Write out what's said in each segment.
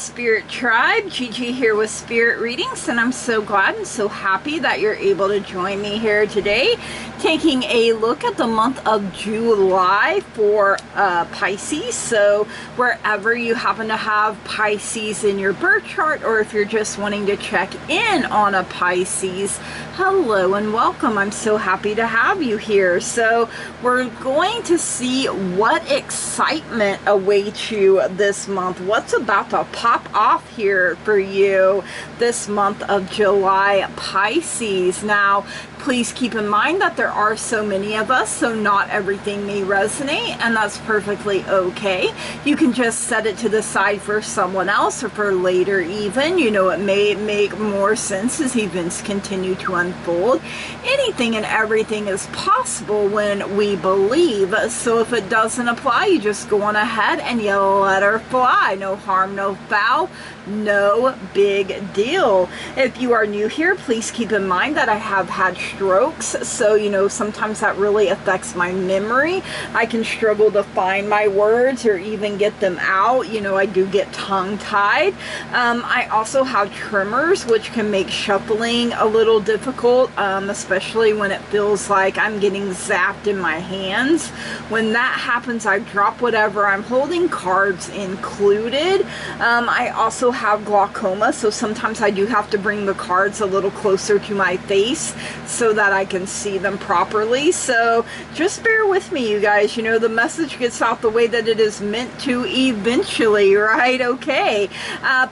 Spirit Tribe. Gigi here with Spirit Readings, and I'm so glad and so happy that you're able to join me here today, taking a look at the month of July for Pisces. So wherever you happen to have Pisces in your birth chart, or if you're just wanting to check in on a Pisces, hello and welcome. I'm so happy to have you here. So we're going to see what excitement awaits you this month. What's about to pop off here for you this month of July, Pisces. Now, please keep in mind that there are so many of us, so not everything may resonate, and that's perfectly okay. You can just set it to the side for someone else or for later even. You know, it may make more sense as events continue to unfold. Anything and everything is possible when we believe. So if it doesn't apply, you just go on ahead and you let her fly. No harm, no foul. No big deal. If you are new here, please keep in mind that I have had strokes, so you know, sometimes that really affects my memory. I can struggle to find my words or even get them out. You know, I do get tongue-tied. I also have tremors, which can make shuffling a little difficult, especially when it feels like I'm getting zapped in my hands. When that happens, I drop whatever I'm holding, cards included. I also have glaucoma, so sometimes I do have to bring the cards a little closer to my face so that I can see them properly. So just bear with me, you guys. You know, the message gets out the way that it is meant to eventually, right? Okay.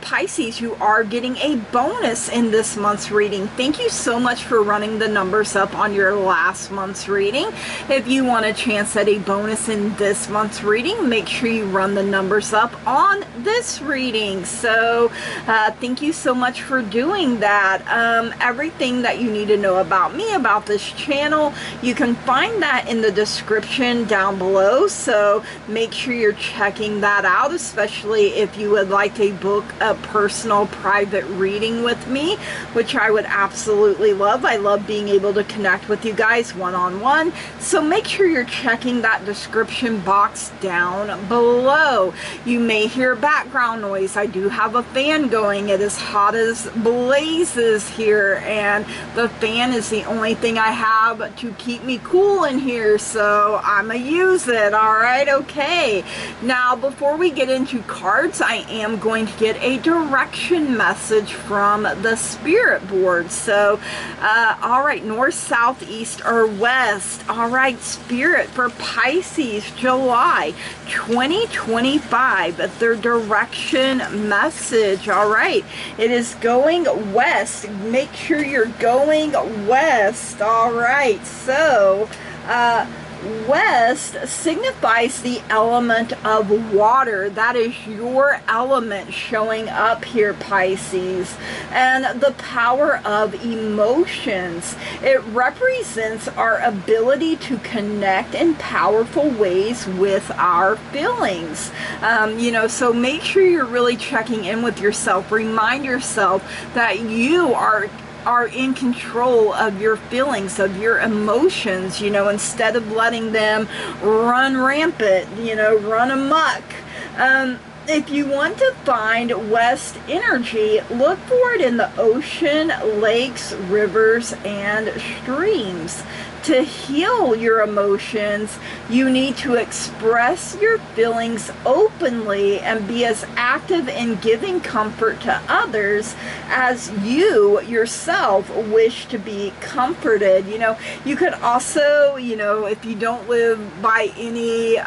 Pisces, you are getting a bonus in this month's reading. Thank you so much for running the numbers up on your last month's reading. If you want a chance at a bonus in this month's reading, make sure you run the numbers up on this reading. So thank you so much for doing that. Everything that you need to know about me, about this channel, you can find that in the description down below. So make sure you're checking that out, especially if you would like to book a personal private reading with me, which I would absolutely love. I love being able to connect with you guys one-on-one. So make sure you're checking that description box down below. You may hear background noise. I do have a fan going. It is hot as blazes here, and the fan is the only thing I have to keep me cool in here, so I'm gonna use it. All right, okay. Now, before we get into cards, I am going to get a direction message from the spirit board. So all right, north, south, east, or west. All right, spirit for Pisces, July 2025, their direction message. All right, it is going west. Make sure you're going west. All right, so west signifies the element of water. That is your element showing up here, Pisces, and the power of emotions. It represents our ability to connect in powerful ways with our feelings. You know, so make sure you're really checking in with yourself. Remind yourself that you are in control of your feelings, of your emotions, you know, instead of letting them run rampant, you know, run amok. If you want to find West energy, look for it in the ocean, lakes, rivers, and streams. To heal your emotions, you need to express your feelings openly and be as active in giving comfort to others as you yourself wish to be comforted. You know, you could also, you know, if you don't live by any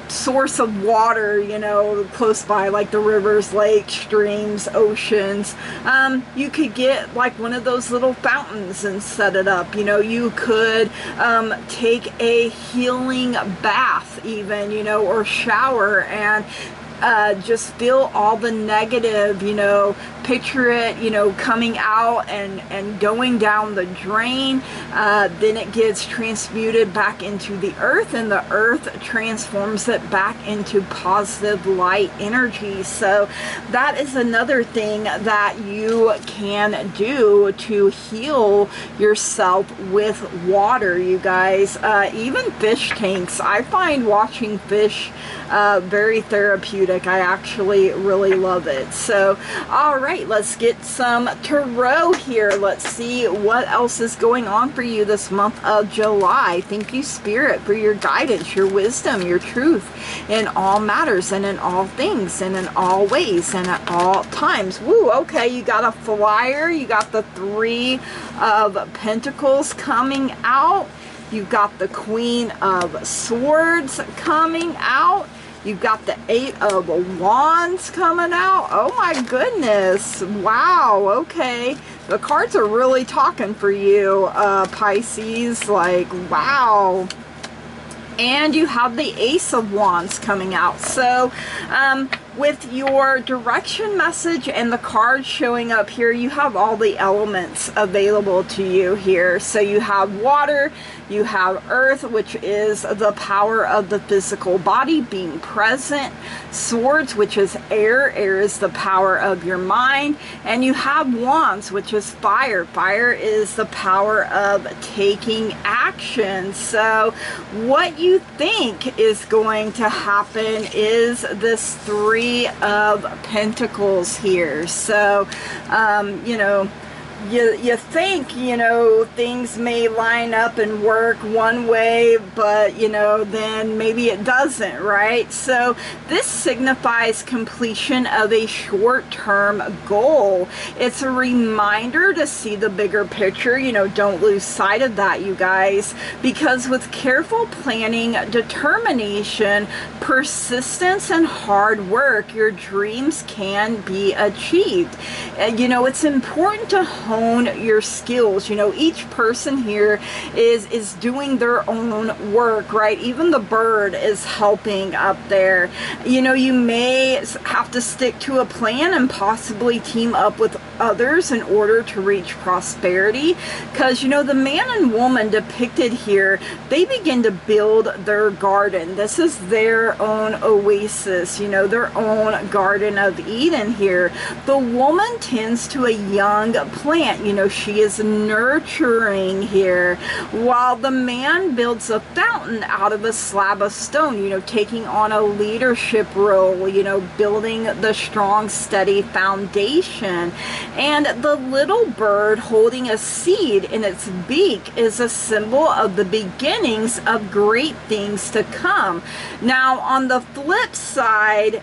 source of water, you know, close by, like the rivers, lakes, streams, oceans, you could get like one of those little fountains and set it up. You know, you could take a healing bath even, you know, or shower, and just feel all the negative, you know, picture it, you know, coming out and going down the drain. Then it gets transmuted back into the earth, and the earth transforms it back into positive light energy. So that is another thing that you can do to heal yourself with water, you guys. Even fish tanks. I find watching fish very therapeutic. energetic. I actually really love it. So, all right, let's get some tarot here. Let's see what else is going on for you this month of July. Thank you, Spirit, for your guidance, your wisdom, your truth in all matters and in all things and in all ways and at all times. Woo, okay, you got a flyer. You got the Three of Pentacles coming out. You've got the Queen of Swords coming out. You've got the Eight of Wands coming out. Oh my goodness. Wow. Okay. The cards are really talking for you, Pisces. Like, wow. And you have the Ace of Wands coming out. So, with your direction message and the cards showing up here, you have all the elements available to you here. So you have water, you have earth, which is the power of the physical body being present, swords, which is air, air is the power of your mind, and you have wands, which is fire. Fire is the power of taking action. So what you think is going to happen is this Three of Pentacles here. So, you know, you think, you know, things may line up and work one way, but, you know, then maybe it doesn't, right? So this signifies completion of a short-term goal. It's a reminder to see the bigger picture. You know, don't lose sight of that, you guys, because with careful planning, determination, persistence, and hard work, your dreams can be achieved. You know, it's important to hone your skills. You know, each person here is doing their own work, right? Even the bird is helping up there. You know, you may have to stick to a plan and possibly team up with others in order to reach prosperity, because, you know, the man and woman depicted here, they begin to build their garden. This is their own oasis, you know, their own Garden of Eden here. The woman tends to a young plant. You know, she is nurturing here, while the man builds a fountain out of a slab of stone, you know, taking on a leadership role, you know, building the strong, steady foundation. And the little bird holding a seed in its beak is a symbol of the beginnings of great things to come. Now, on the flip side,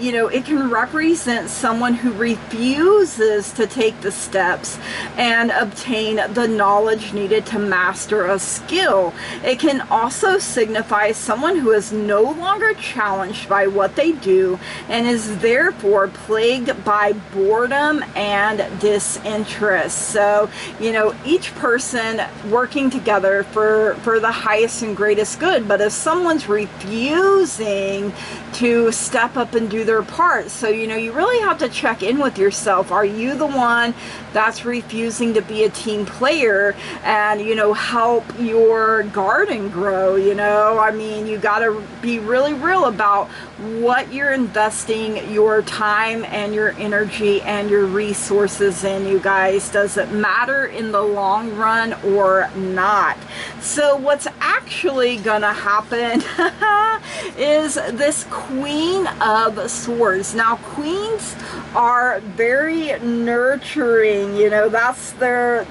you know, it can represent someone who refuses to take the steps and obtain the knowledge needed to master a skill. It can also signify someone who is no longer challenged by what they do and is therefore plagued by boredom and disinterest. So, you know, each person working together for the highest and greatest good, but if someone's refusing to step up and do their part, so, you know, you really have to check in with yourself. Are you the one that's refusing to be a team player and, you know, help your garden grow? You know, I mean, you got to be really real about what you're investing your time and your energy and your resources in, you guys. Does it matter in the long run or not? So what's actually gonna happen is this Queen of Swords. Now, queens are very nurturing, you know, that's their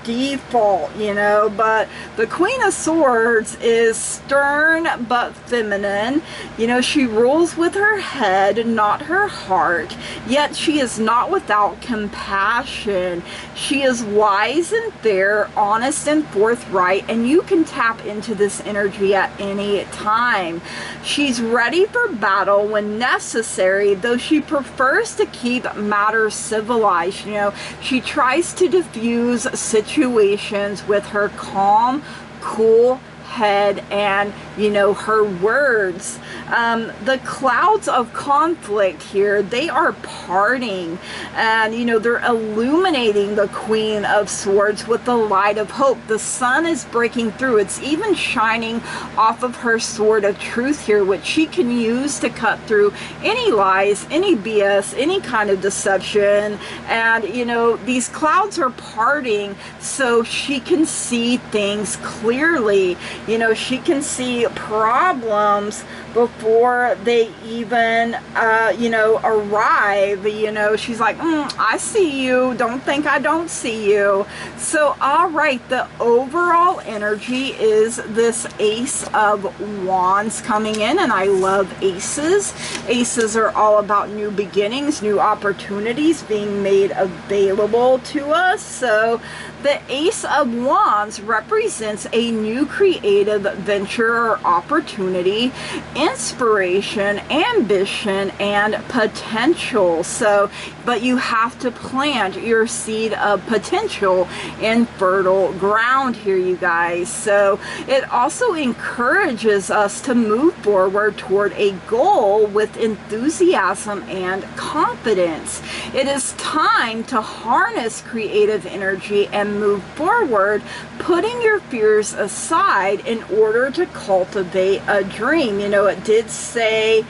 default, you know, but the Queen of Swords is stern but feminine. You know, she rules with her head, not her heart, yet she is not without compassion. She is wise and fair, honest and forthright, and you can tap into this energy at any time. She's ready for battle when necessary, though she prefers to keep matters civilized. You know, she tries to diffuse situations with her calm, cool head and, you know, her words. The clouds of conflict here, they are parting, and, you know, they're illuminating the Queen of Swords with the light of hope. The sun is breaking through. It's even shining off of her sword of truth here, which she can use to cut through any lies, any BS, any kind of deception. And, you know, these clouds are parting so she can see things clearly. You know, she can see problems before they even, you know, arrive. You know, she's like, I see you. Don't think I don't see you. So, all right, the overall energy is this Ace of Wands coming in, and I love aces. Aces are all about new beginnings, new opportunities being made available to us. So the Ace of Wands represents a new creative venture or opportunity, inspiration, ambition, and potential. So, but you have to plant your seed of potential in fertile ground here, you guys. So it also encourages us to move forward toward a goal with enthusiasm and confidence. It is time to harness creative energy and move forward, putting your fears aside in order to cultivate a dream. You know, it did say,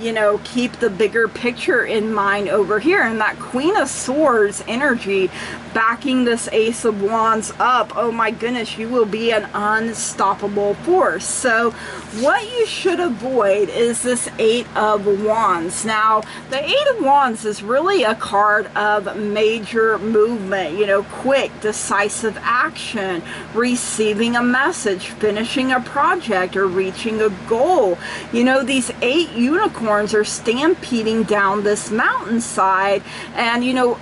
you know, keep the bigger picture in mind over here, and that Queen of Swords energy backing this Ace of Wands up. Oh my goodness, you will be an unstoppable force. So what you should avoid is this Eight of Wands. Now, the Eight of Wands is really a card of major movement, you know, quick, decisive action, receiving a message, finishing a project, or reaching a goal. You know, these 8 unicorns are stampeding down this mountainside, and, you know,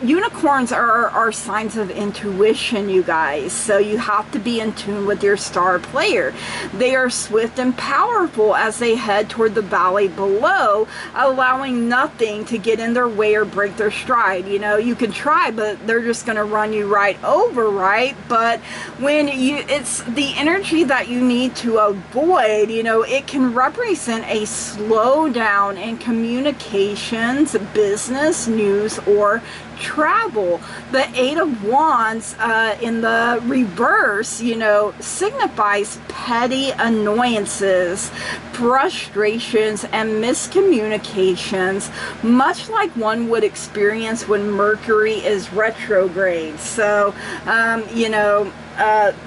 unicorns are signs of intuition, you guys. So you have to be in tune with your star player. They are swift and powerful as they head toward the valley below, allowing nothing to get in their way or break their stride. You know, you can try, but they're just going to run you right over, right? But when it's the energy that you need to avoid, you know, it can represent a slowdown in communications, business, news, or travel. The Eight of Wands in the reverse, you know, signifies petty annoyances, frustrations, and miscommunications, much like one would experience when Mercury is retrograde. So, you know,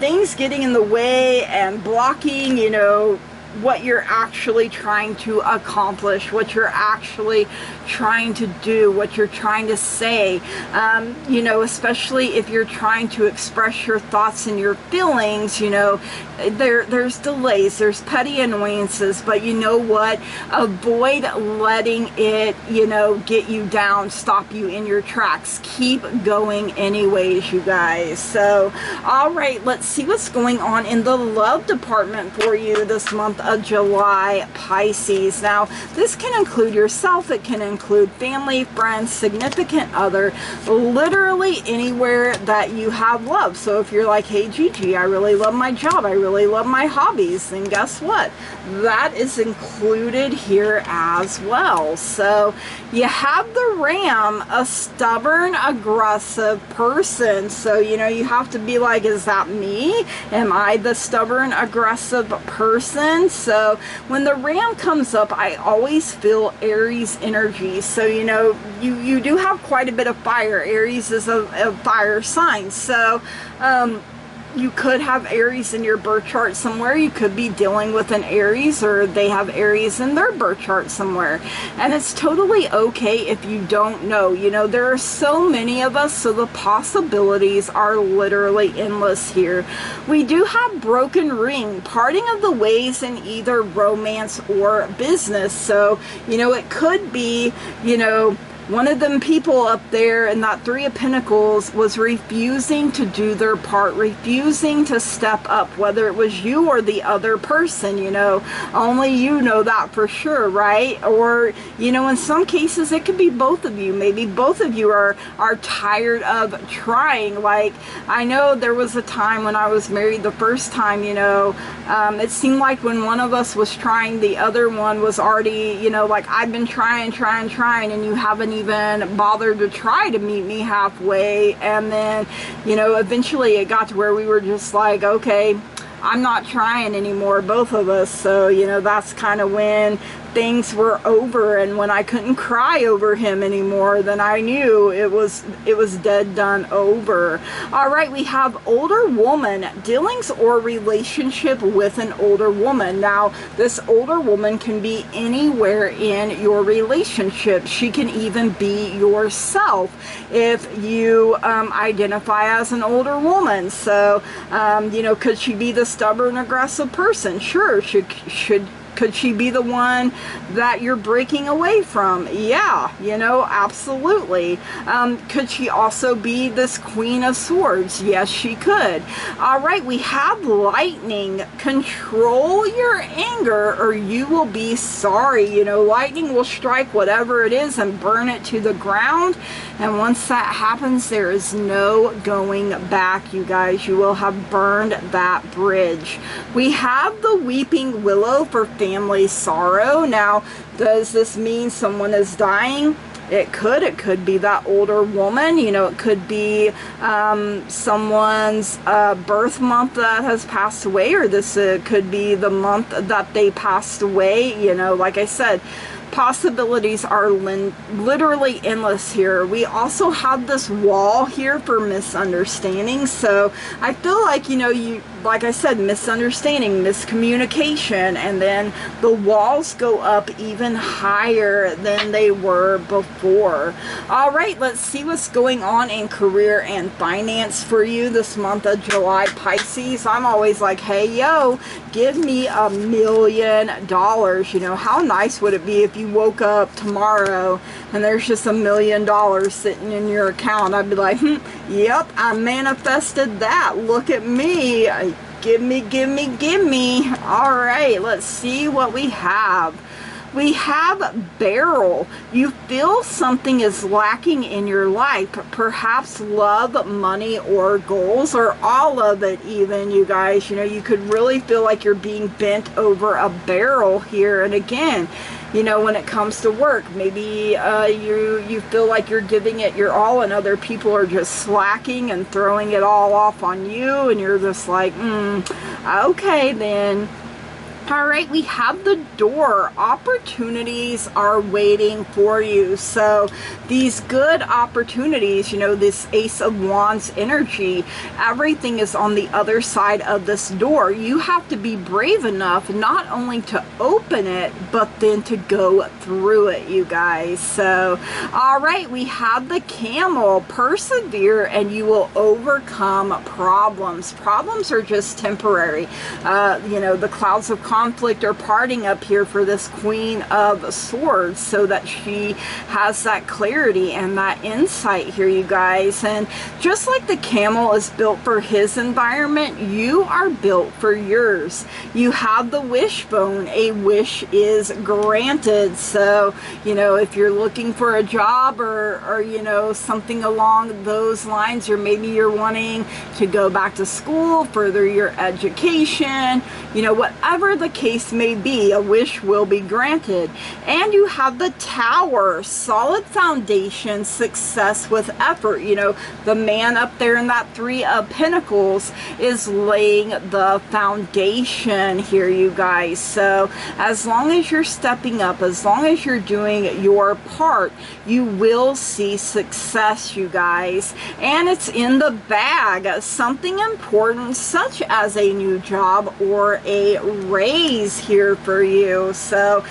things getting in the way and blocking, you know, what you're actually trying to accomplish, what you're actually trying to do, what you're trying to say, you know, especially if you're trying to express your thoughts and your feelings, you know, there's delays, there's petty annoyances, but you know what? Avoid letting it, you know, get you down, stop you in your tracks. Keep going anyways, you guys. So, all right, let's see what's going on in the love department for you this month of July, Pisces. Now, this can include yourself, it can include family, friends, significant other, literally anywhere that you have love. So if you're like, hey Gigi, I really love my job, I really love my hobbies, then guess what? That is included here as well. So you have the Ram, a stubborn, aggressive person. So, you know, you have to be like, is that me? Am I the stubborn, aggressive person? So when the Ram comes up, I always feel Aries energy. So, you know, you do have quite a bit of fire. Aries is a fire sign. So, you could have Aries in your birth chart somewhere. You could be dealing with an Aries, or they have Aries in their birth chart somewhere. And it's totally okay if you don't know. You know, there are so many of us, so the possibilities are literally endless here. We do have broken ring, parting of the ways in either romance or business. So, you know, it could be, you know, one of them people up there in that Three of Pentacles was refusing to do their part, refusing to step up, whether it was you or the other person, you know, only you know that for sure, right? Or, you know, in some cases it could be both of you. Maybe both of you are tired of trying. Like, I know there was a time when I was married the first time, you know, it seemed like when one of us was trying, the other one was already, you know, like, I've been trying, and you haven't even bothered to try to meet me halfway. And then, you know, eventually it got to where we were just like, okay, I'm not trying anymore, both of us. So, you know, that's kind of when things were over, and when I couldn't cry over him anymore, then I knew it was dead done over. All right, we have older woman, dealings or relationship with an older woman. Now, this older woman can be anywhere in your relationship. She can even be yourself if you identify as an older woman. So, you know, could she be the stubborn, aggressive person? Sure. Could she be the one that you're breaking away from? Yeah, you know, absolutely. Could she also be this Queen of Swords? Yes, she could. All right, we have lightning. Control your anger or you will be sorry. You know, lightning will strike whatever it is and burn it to the ground. And once that happens, there is no going back, you guys. You will have burned that bridge. We have the weeping willow for family sorrow. Now, does this mean someone is dying? It could be that older woman. You know, it could be someone's birth month that has passed away, or this could be the month that they passed away. You know, like I said, possibilities are literally endless here. We also have this wall here for misunderstandings. So I feel like, you know, like I said, misunderstanding, miscommunication, and then the walls go up even higher than they were before. All right, let's see what's going on in career and finance for you this month of July, Pisces. I'm always like, hey, yo, give me $1 million. You know, how nice would it be if you woke up tomorrow and there's just $1 million sitting in your account? I'd be like, yep, I manifested that. Look at me. Give me, give me, give me. All right, let's see what we have. We have barrel. You feel something is lacking in your life, perhaps love, money, or goals, or all of it even, you guys. You know, you could really feel like you're being bent over a barrel here. And again, you know, when it comes to work, maybe you feel like you're giving it your all and other people are just slacking and throwing it all off on you, and you're just like, okay then. All right, we have the door. Opportunities are waiting for you. So these good opportunities, you know, this Ace of Wands energy, everything is on the other side of this door. You have to be brave enough not only to open it, but then to go through it, you guys. So, all right, we have the camel. Persevere and you will overcome problems. Problems are just temporary. You know, the clouds of conflict are parting up here for this Queen of Swords so that she has that clarity and that insight here, you guys. And just like the camel is built for his environment, you are built for yours. You have the wishbone. A wish is granted. So, you know, if you're looking for a job or you know, something along those lines, or maybe you're wanting to go back to school, further your education, you know, whatever the case may be, a wish will be granted. And you have the Tower, solid foundation, success with effort. You know, the man up there in that Three of Pentacles is laying the foundation here, you guys. So as long as you're stepping up, as long as you're doing your part, you will see success, you guys. And it's in the bag. Something important, such as a new job or a raise here for you. So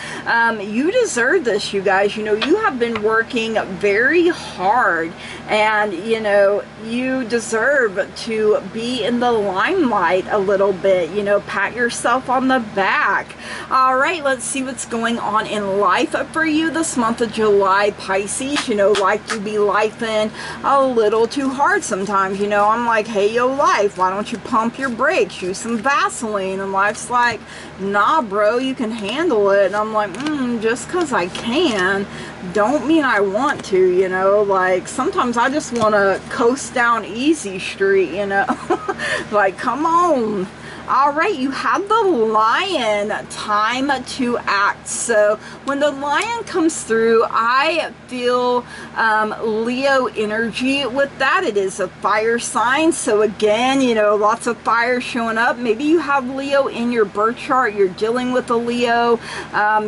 you deserve this, you guys. You know, you have been working very hard, and you know, you deserve to be in the limelight a little bit. You know, pat yourself on the back. All right, let's see what's going on in life for you this month of July, Pisces. You know, life do be lifing a little too hard sometimes. You know, I'm like, hey, yo, life, why don't you pump your brakes, use some Vaseline? And life's like, nah, bro, you can handle it. And I'm like, just because I can don't mean I want to, you know. Like, sometimes I just want to coast down easy street, you know. Like, come on. All right, you have the Lion, time to act. So when the Lion comes through, I feel Leo energy with that. It is a fire sign. So again, you know, lots of fire showing up. Maybe you have Leo in your birth chart. You're dealing with a Leo,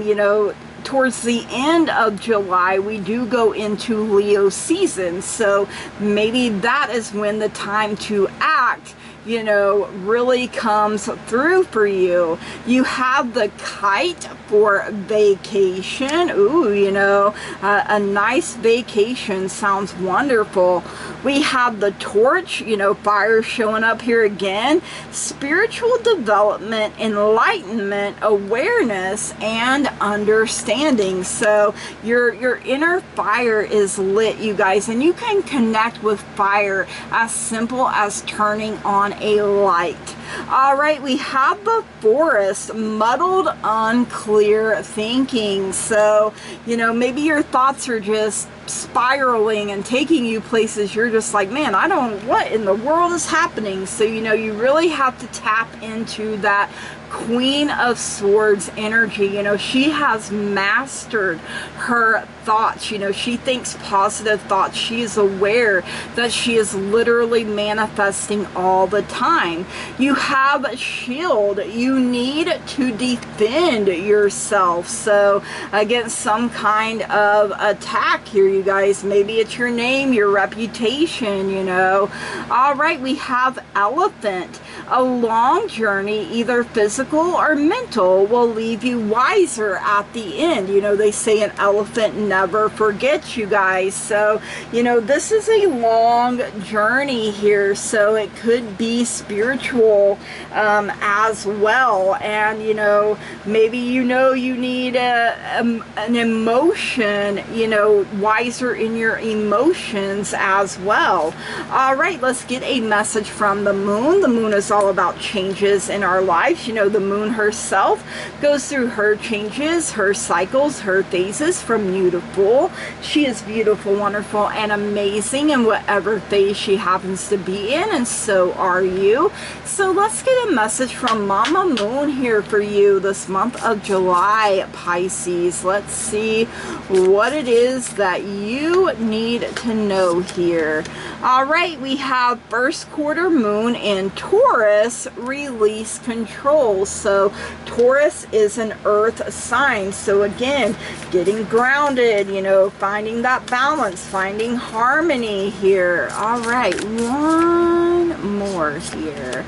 you know, towards the end of July, we do go into Leo season. So maybe that is when the time to act, you know, really comes through for you. You have the Kite for vacation. Ooh, you know, a nice vacation sounds wonderful. We have the Torch, you know, fire showing up here again. Spiritual development, enlightenment, awareness, and understanding. So your inner fire is lit, you guys, and you can connect with fire as simple as turning on a light. All right, we have the Forest, muddled, unclear thinking. So, you know, maybe your thoughts are just spiraling and taking you places you're just like, man, I don't, what in the world is happening? So, you know, you really have to tap into that Queen of Swords energy. You know, she has mastered her thoughts. You know, she thinks positive thoughts. She is aware that she is literally manifesting all the time. You have Shield. You need to defend yourself. So against some kind of attack here, you guys. Maybe it's your name, your reputation, you know. All right, we have Elephant. A long journey, either physical or mental, will leave you wiser at the end. You know, they say an elephant never forgets, you guys. So, you know, this is a long journey here. So it could be spiritual as well. And, you know, maybe, you know, you need an emotion, you know, wiser in your emotions as well. All right, let's get a message from the Moon. The Moon is all about changes in our lives. You know, the Moon herself goes through her changes, her cycles, her phases from new to full. She is beautiful, wonderful, and amazing in whatever phase she happens to be in, and so are you. So let's get a message from Mama Moon here for you this month of July, Pisces. Let's see what it is that you need to know here. All right, we have first quarter Moon in Taurus, release control. So Taurus is an earth sign. So again, getting grounded, you know, finding that balance, finding harmony here. All right, one more here.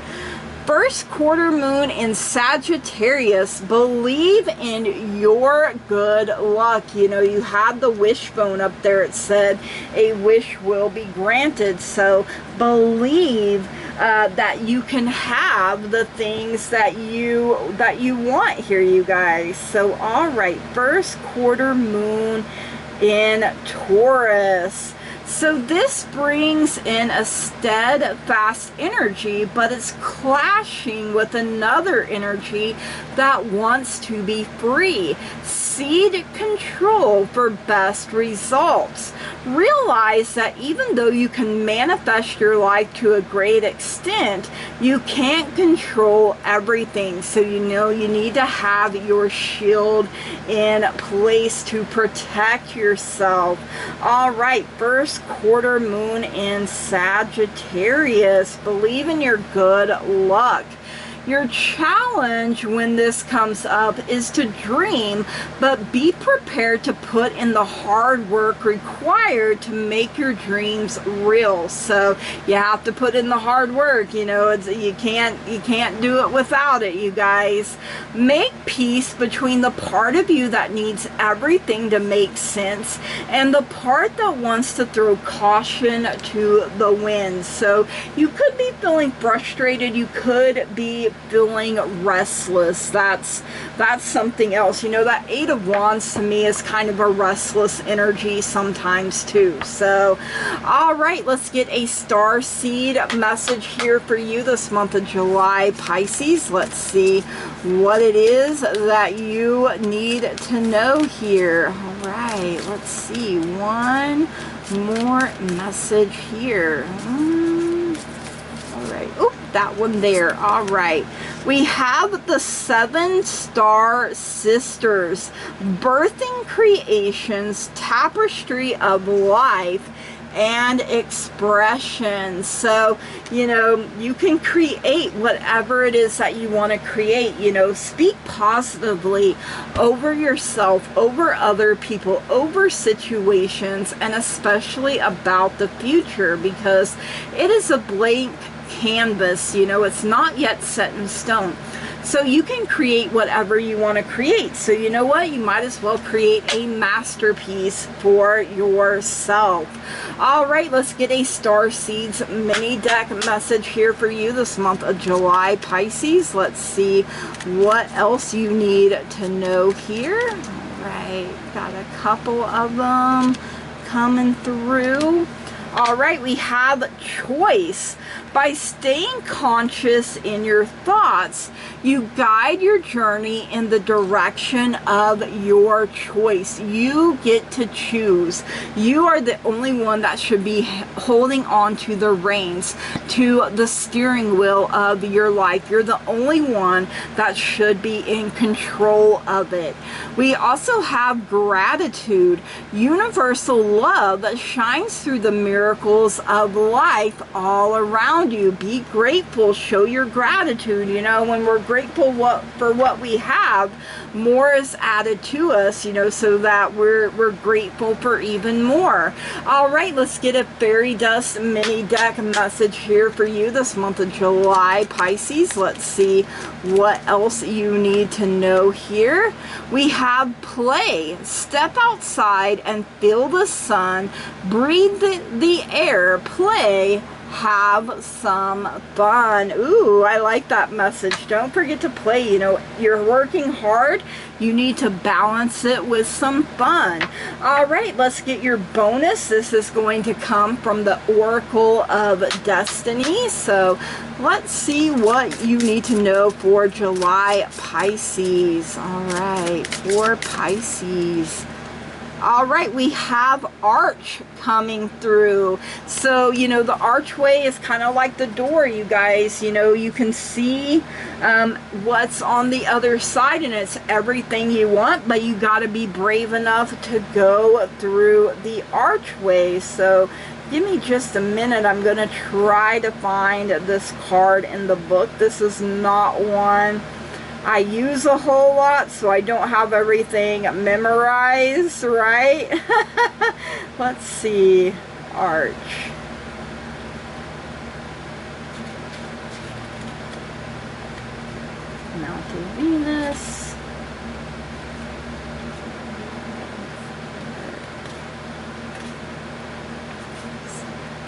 First quarter Moon in Sagittarius, believe in your good luck. You know, you had the wishbone up there. It said a wish will be granted. So believe that you can have the things that you want here, you guys. So all right, first quarter Moon in Taurus. So this brings in a steadfast energy, but it's clashing with another energy that wants to be free. Seed control for best results. Realize that even though you can manifest your life to a great extent, you can't control everything. So you know you need to have your shield in place to protect yourself. All right, first quarter Moon in Sagittarius. Believe in your good luck. Your challenge when this comes up is to dream, but be prepared to put in the hard work required to make your dreams real. So you have to put in the hard work. You know, you can't do it without it, you guys. Make peace between the part of you that needs everything to make sense and the part that wants to throw caution to the wind. So you could be feeling frustrated. You could be feeling restless. That's something else. You know, that Eight of Wands to me is kind of a restless energy sometimes too. So all right, let's get a Starseed message here for you this month of July, Pisces. Let's see what it is that you need to know here. All right, let's see one more message here. All right. Oop. that one there. All right. We have the 7 star sisters, birthing creations, tapestry of life, and expression. So, you know, you can create whatever it is that you want to create. You know, speak positively over yourself, over other people, over situations, and especially about the future, because it is a blank canvas. You know, it's not yet set in stone. So you can create whatever you want to create. So you know what? You might as well create a masterpiece for yourself. All right, let's get a Starseeds mini deck message here for you this month of July, Pisces. Let's see what else you need to know here. All right, got a couple of them coming through. All right, we have choice. By staying conscious in your thoughts, you guide your journey in the direction of your choice. You get to choose. You are the only one that should be holding on to the reins, to the steering wheel of your life. You're the only one that should be in control of it. We also have gratitude, universal love that shines through the miracles of life all around you. Be grateful, show your gratitude. You know, when we're grateful for what we have, more is added to us, you know, so that we're grateful for even more. All right, let's get a fairy dust mini deck message here for you this month of July, Pisces. Let's see what else you need to know here. We have play. Step outside and feel the sun, breathe the air, play, have some fun. Ooh, I like that message. Don't forget to play. You know, you're working hard. You need to balance it with some fun. All right, let's get your bonus. This is going to come from the Oracle of Destiny. So let's see what you need to know for July, Pisces. All right, for Pisces. All right, we have arch coming through. So, you know, the archway is kind of like the door, you guys. You know, you can see what's on the other side, and it's everything you want, but you got to be brave enough to go through the archway. So give me just a minute. I'm going to try to find this card in the book. This is not one I use a whole lot, so I don't have everything memorized, right? Let's see. Arch. Mountain Venus.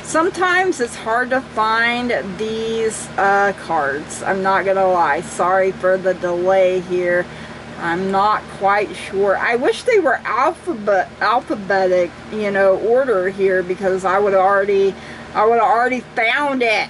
Sometimes it's hard to find these cards. I'm not gonna lie. Sorry for the delay here. I'm not quite sure. I wish they were alphabetic, you know, order here, because I would have already found it.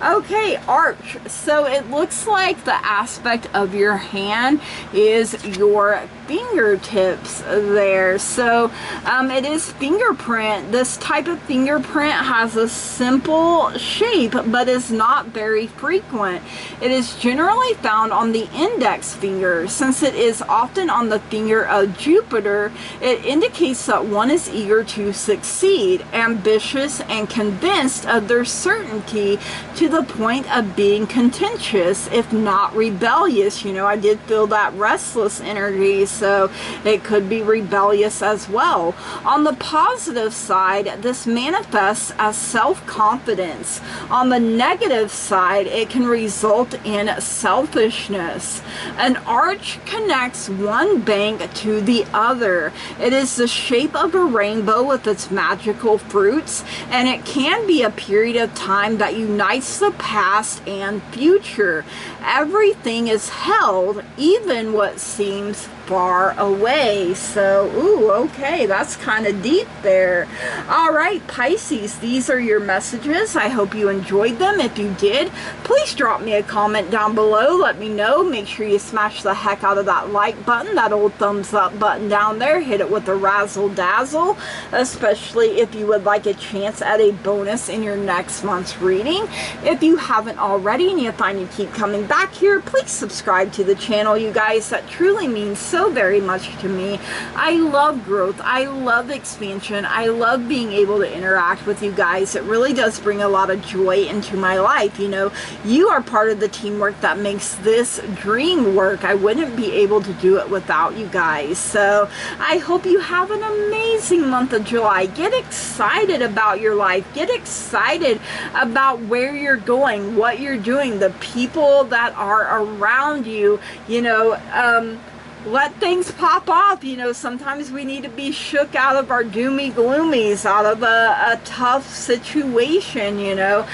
Okay, arch. So it looks like the aspect of your hand is your fingertips there. So it is fingerprint. This type of fingerprint has a simple shape, but is not very frequent. It is generally found on the index finger. Since it is often on the finger of Jupiter, it indicates that one is eager to succeed, ambitious, and convinced of their certainty to the point of being contentious, if not rebellious. You know, I did feel that restless energy, so it could be rebellious as well. On the positive side, this manifests as self-confidence. On the negative side, it can result in selfishness. An arch connects one bank to the other. It is the shape of a rainbow with its magical fruits, and it can be a period of time that unites the past and future. Everything is held, even what seems far away. So, ooh, okay, that's kind of deep there. All right, Pisces, these are your messages. I hope you enjoyed them. If you did, please drop me a comment down below. Let me know. Make sure you smash the heck out of that like button, that old thumbs up button down there. Hit it with a razzle dazzle, especially if you would like a chance at a bonus in your next month's reading. If you haven't already and you find you keep coming back here, please subscribe to the channel, you guys. That truly means so very much to me. I love growth. I love expansion. I love being able to interact with you guys. It really does bring a lot of joy into my life. You know, you are part of the teamwork that makes this dream work. I wouldn't be able to do it without you guys. So I hope you have an amazing month of July. Get excited about your life. Get excited about where you're going, what you're doing, the people that are around you. You know, let things pop off. You know, sometimes we need to be shook out of our doomy gloomies, out of a tough situation, you know.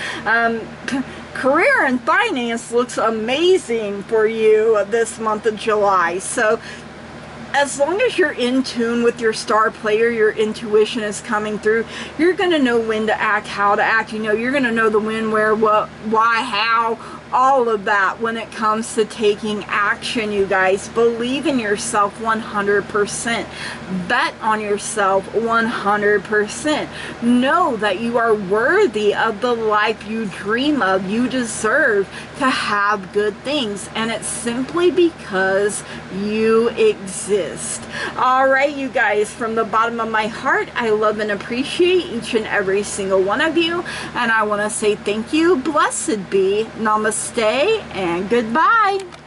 Career and finance looks amazing for you this month of July. So as long as you're in tune with your star player, your intuition is coming through, you're going to know when to act, how to act. You know, you're going to know the when, where, what, why, how, all of that when it comes to taking action, you guys. Believe in yourself 100%. Bet on yourself 100%. Know that you are worthy of the life you dream of. You deserve to have good things, and it's simply because you exist. All right, you guys, from the bottom of my heart, I love and appreciate each and every single one of you, and I want to say thank you. Blessed be. Namaste and goodbye.